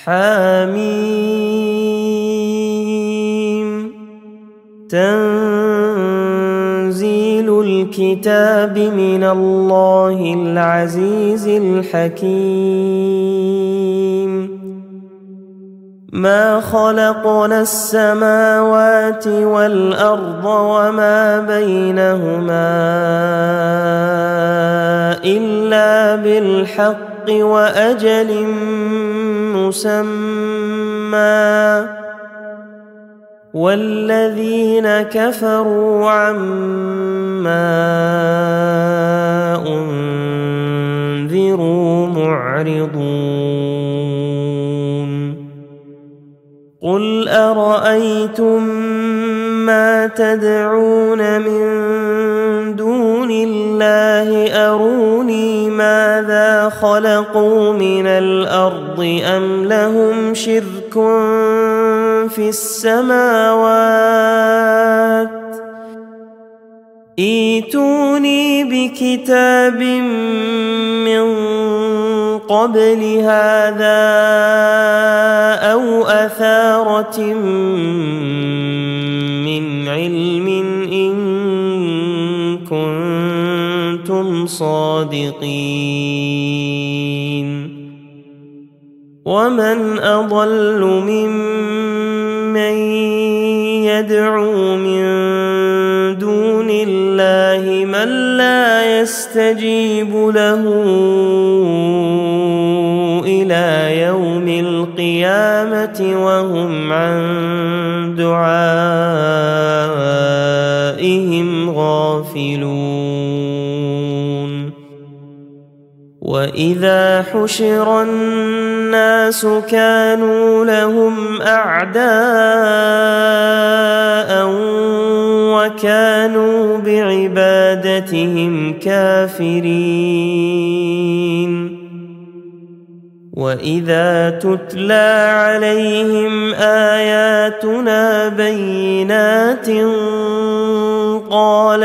حميم. تنزيل الكتاب من الله العزيز الحكيم. ما خلقنا السماوات والأرض وما بينهما إلا بالحق وأجل مسمى، والذين كفروا عما أنذروا معرضون. قل أرأيتم ما تدعون من دون الله أروني ماذا خلقوا من الأرض أم لهم شرك في السماوات ائتوني بكتاب من قبل هذا أو أثارة من علم إن كنتم صادقين. ومن أضل ممن يدعو من دون الله من لا يستجيب له إلى يوم القيامة وهم عن دعائهم غافلون. وإذا حشر الناس كانوا لهم أعداء وكانوا بعبادتهم كافرين. وإذا تتلى عليهم آياتنا بينات قال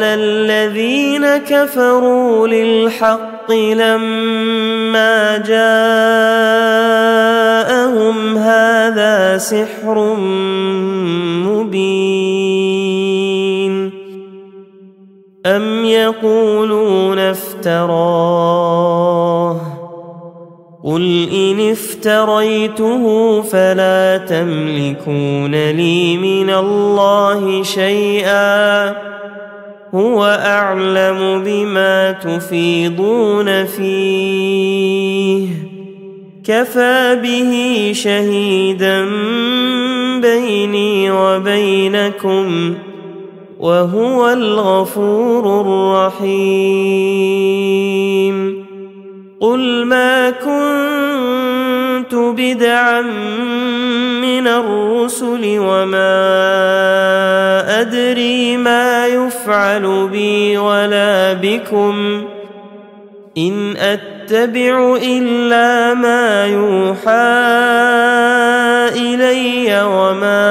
الذين كفروا للحق لما جاءهم هذا سحر مبين. أم يقولون افتراه قل إن افتريته فلا تملكون لي من الله شيئا هو أعلم بما تفيضون فيه كفى به شهيدا بيني وبينكم وهو الغفور الرحيم. قل ما كنت بدعا من الرسل وما أدري ما يفعل بي ولا بكم إن أتبع إلا ما يوحى إلي وما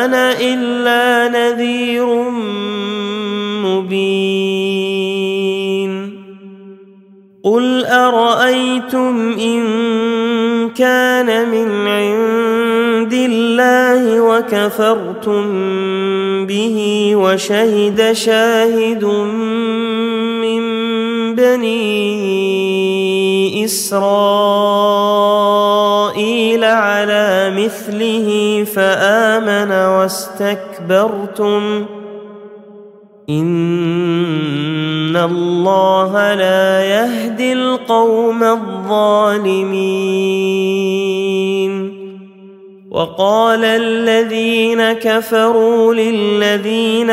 أنا إلا نذير مبين. قل أرأيتم إن كان من عند الله وكفرتم به وشهد شاهد من بني إسرائيل على مثله فآمن واستكبرتم إن الله لا يهدي القوم الظالمين. وقال الذين كفروا للذين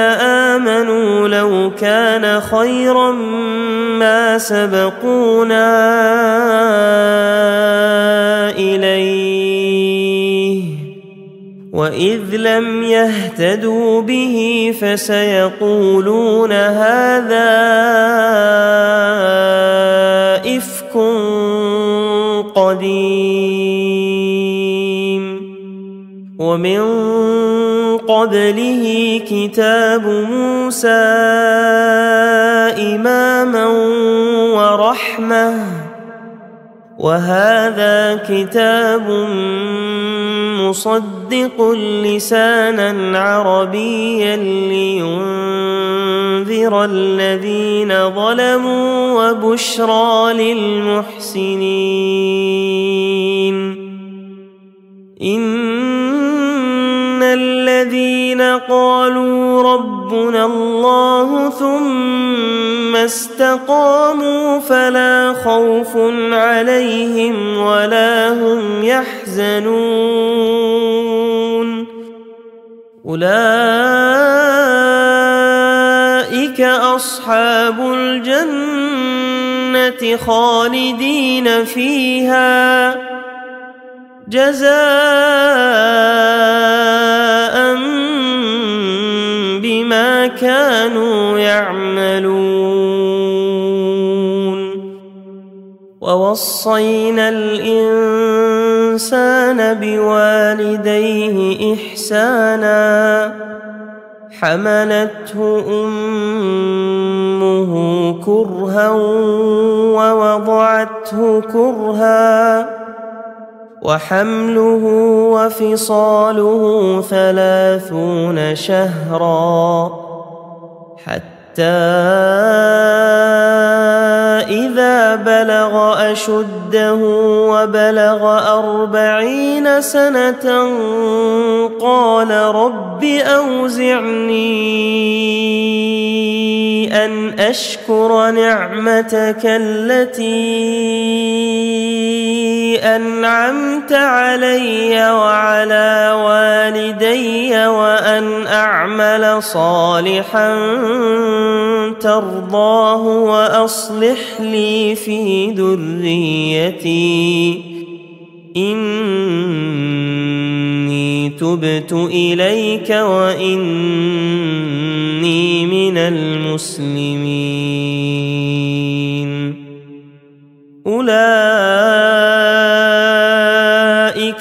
آمنوا لو كان خيرا ما سبقونا إليه وإذ لم يهتدوا به فسيقولون هذا إفك قديم. ومن قبله كتاب موسى إماما رحمة وهذا كتاب مصدق لسانا عربيا لينذر الذين ظلموا وبشرى للمحسنين إن الذين قالوا ربنا الله ثم استقاموا فلا خوف عليهم ولا هم يحزنون أولئك أصحاب الجنة خالدين فيها جزاء بما كانوا يعملون ووصينا الإنسان بوالديه إحسانا حملته أمه كرها ووضعته كرها وحمله وفصاله 30 شهرا حتى إذا بلغ أشده وبلغ 40 سنة قال رب أوزعني أن أشكر نعمتك التي أنعمت علي وعلى والدي وأن أعمل صالحا ترضاه وأصلح لي في ذريتي إني تبت إليك وإني من المسلمين أولئك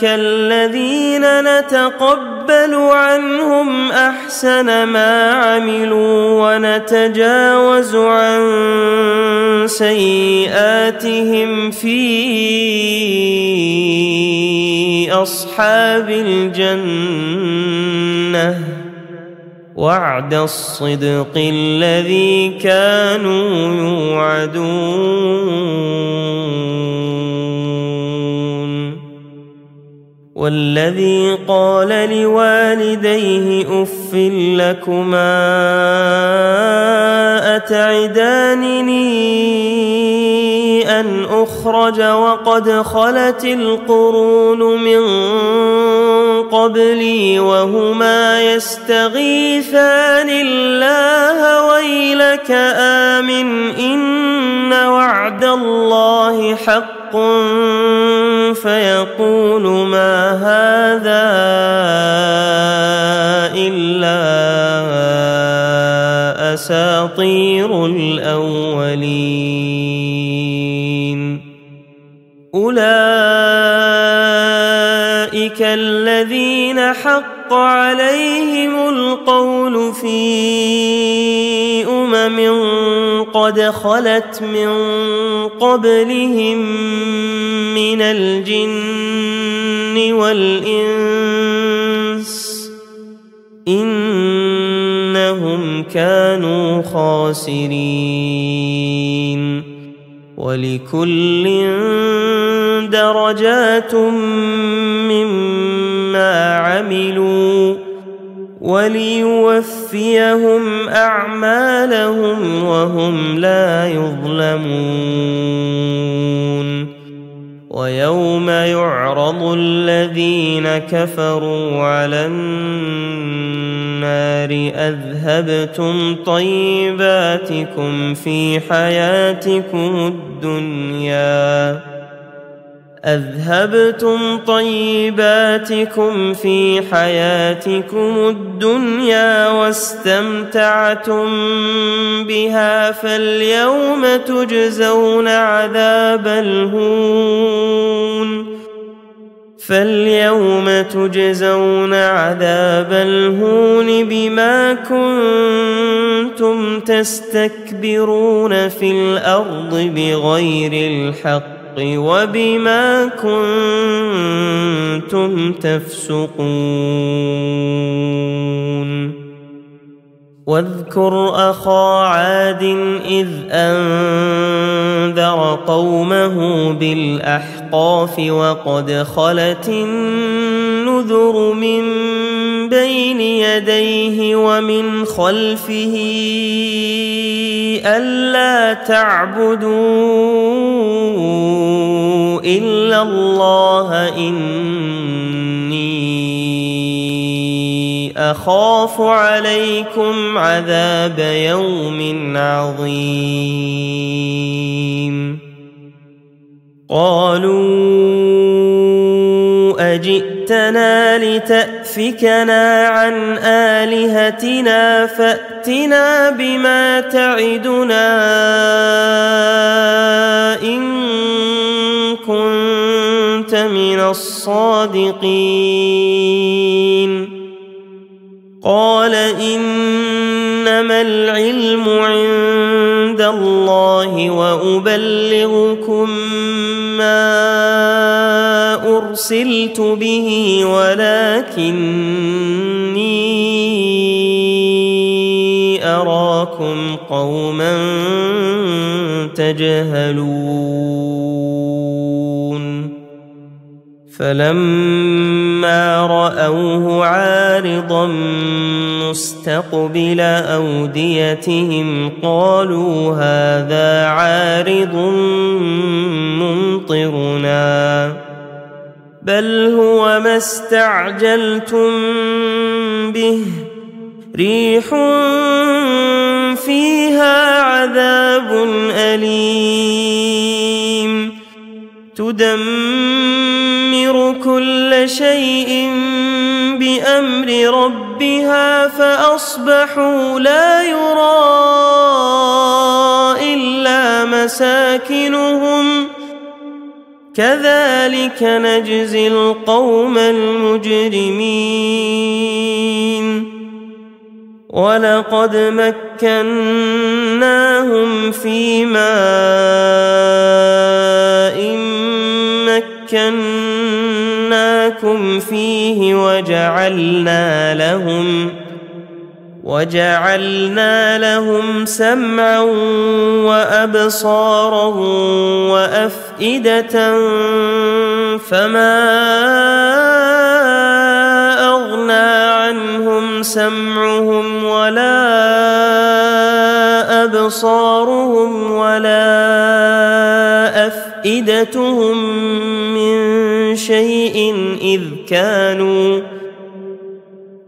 الذين نتقبل عنهم أحسن ما عملوا ونتجاوز عن سيئاتهم في أصحاب الجنة وعد الصدق الذي كانوا يوعدون والذي قال لوالديه أف لكما أتعدانني أن أخرج وقد خلت القرون من قبلي وهما يستغيثان الله ويلك آمن إن وعد الله حق فيقول ما هذا إلا أساطير الأولين أولئك الذين حق عليهم القول في قد خلت من قبلهم من الجن والإنس إنهم كانوا خاسرين ولكل درجات مما عملوا وليوفيهم أعمالهم وهم لا يظلمون ويوم يعرض الذين كفروا على النار أذهبتم طيباتكم في حياتكم الدنيا واستمتعتم بها فاليوم تجزون عذاب الهون فاليوم تجزون عذاب الهون بما كنتم تستكبرون في الأرض بغير الحق وبما كنتم تفسقون واذكر أخا عاد إذ أنذر قومه بالأحقاف وقد خلت النذر من بين يديه ومن خلفه ألا تعبدوا إلا الله إني أخاف عليكم عذاب يوم عظيم قالوا أجئتنا لتأفكنا عن آلهتنا فأتنا بما تعدنا إن كنت من الصادقين قال إنما العلم عند الله وأبلغكم ما أرسلت به ولكني أراكم قوما تجهلون فلما رأوه عارضا مستقبل أوديتهم قالوا هذا عارض ممطرنا بل هو ما استعجلتم به ريح فيها عذاب أليم تدمر كل شيء بأمر ربها فأصبحوا لا يرى إلا مساكنهم كذلك نجزي القوم المجرمين ولقد مكناهم في ماء مكناكم فيه وجعلنا لهم سمعا وأبصارا وأفئدة فما أغنى عنهم سمعهم ولا أبصارهم ولا أفئدتهم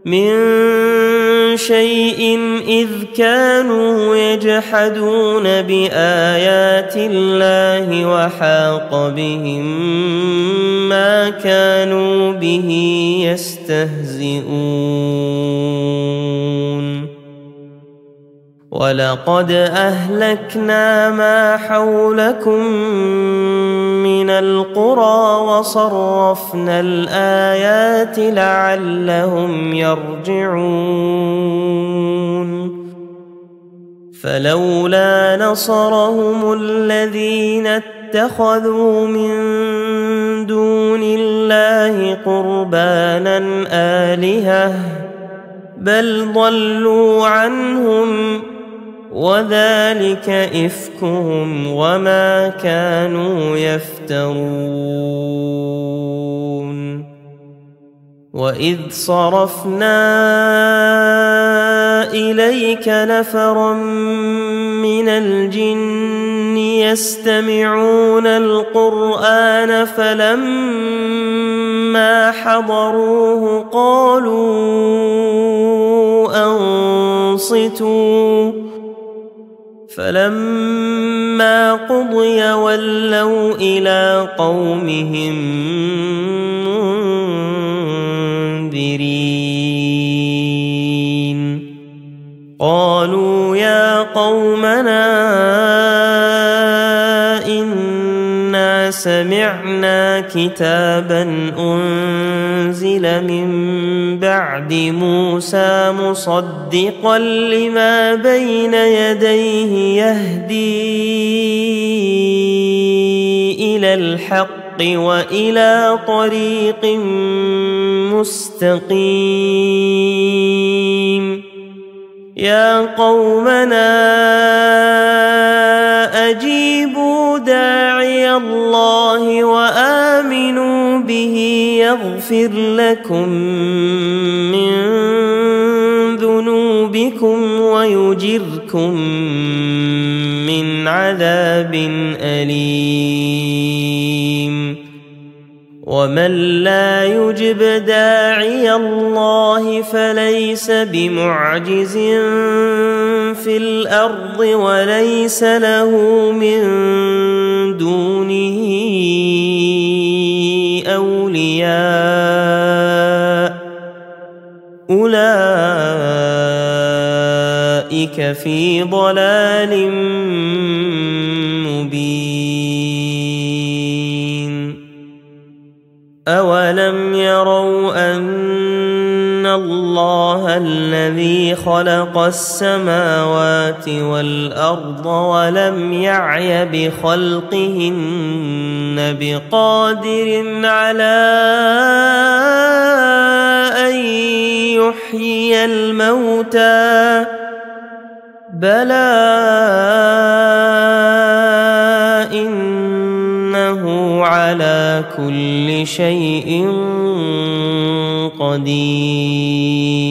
من شيء إذ كانوا يجحدون بآيات الله وحاق بهم ما كانوا به يستهزئون ولقد أهلكنا ما حولكم من القرى وصرفنا الآيات لعلهم يرجعون فلولا نصرهم الذين اتخذوا من دون الله قربانا آلهة بل ضلوا عنهم وذلك إفكهم وما كانوا يفترون وإذ صرفنا إليك نفرا من الجن يستمعون القرآن فلما حضروه قالوا أنصتوا فلما قضي ولوا إلى قومهم منذرين قالوا يا قومنا إنا سمعنا كتابا أنزل من بعد موسى مصدقا لما بين يديه يهدي إلى الحق وإلى طريق مستقيم يا قومنا أجيبوا داعي الله وآمنوا به يغفر لكم من ذنوبكم ويجركم من عذاب أليم ومن لا يجب داعي الله فليس بمعجز في الأرض وليس له من دونه أولياء أولئك في ضلال مبين أولم يروا أن الله الذي خلق السماوات والأرض ولم يعي بخلقهن بقادر على أن يحيي الموتى بلى إنه على كل شيء قدير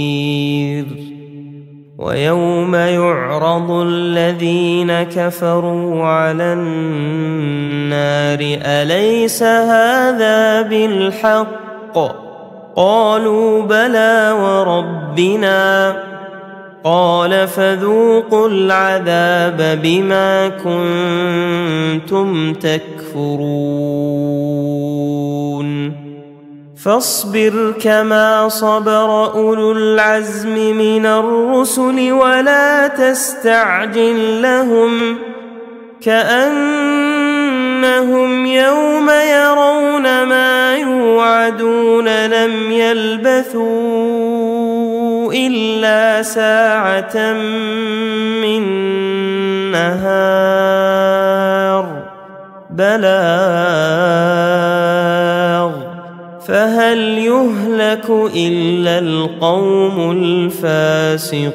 ويوم يعرض الذين كفروا على النار أليس هذا بالحق قالوا بلى وربنا قال فذوقوا العذاب بما كنتم تكفرون فاصبر كما صبر أولو العزم من الرسل ولا تستعجل لهم كأنهم يوم يرون ما يوعدون لم يلبثوا إلا ساعة من نهار بلاغ فهل يهلك إلا القوم الفاسقون